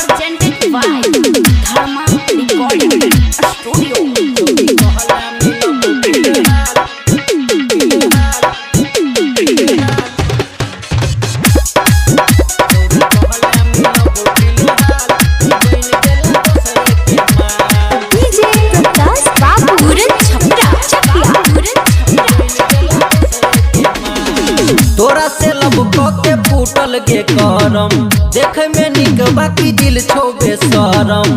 presented by Dharma Recording Studio. तोरा से लब के फूटल गे करम देख में निक बाकी दिल छोबे शरम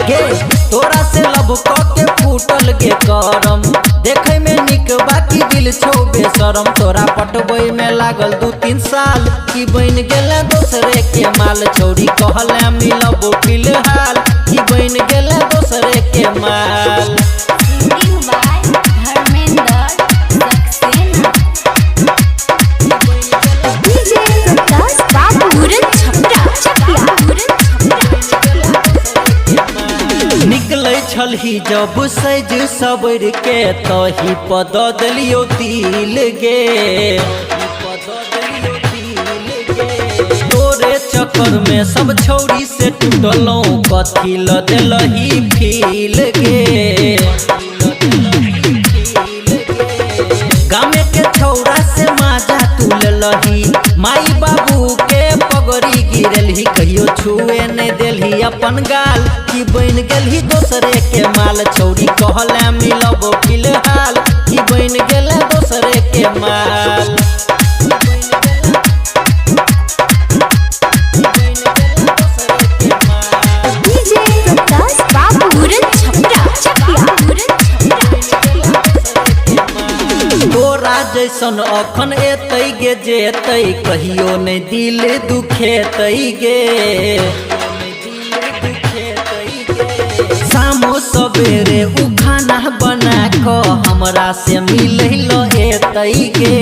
गे तोरा से लब के फूटल गे करम देख में निक बाकी दिल छोबे शरम तोरा पटबई में लागल 2-3 साल की बन गेले दोसरे के माल छौरी कहले मिलब फिलहाल की बन गेले दोसरे के माल। निकलै छलही जब सज सबर के तही पद दिलियो दिल गे तोरे चक्कर में सब छौरी से टूटलों कथी ल दिलही फील गे गामे के छौरा से माजा तू लही माई बाबू के पगड़ी गिरलही कहियो छुए नहीं दिलही अपन गाल की बन गेलही दोसरे के माल छौरी कहले मिलब फिलहाल की बन गेले दोसरे के माल। तोरा जैसन अखन एतै गे जेतै कहियो नहीं दिल दुखेतै गे शामो सवेरे उ खाना बना क हमरा से मिलै ल एतै गे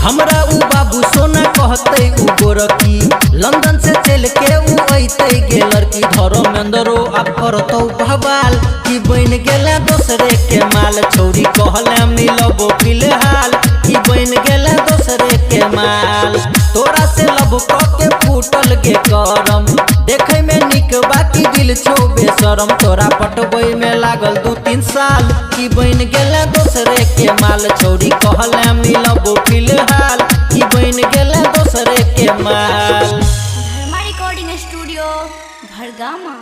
हमरा उ बाबू सोना कहतै उ गोरकी लंदन से चल के उ अइतै गे लड़की धर्मेंद्रो अब करतौ बहबाल की बन गेले दोसरे के माल छौरी कहले मिलब फिलहाल की बन गेले दोसरे के माल। तोरा से लब के फूटल गे करम देखे में निक बाकी दिल छोबे शरम तोरा पटबई में लागल 2-3 साल की बन गेले दोसरे के माल छौरी कहले मिलब फिलहाल की बन गेले दोसरे के माल। धर्मा रिकॉर्डिंग स्टूडियो भड़गामा।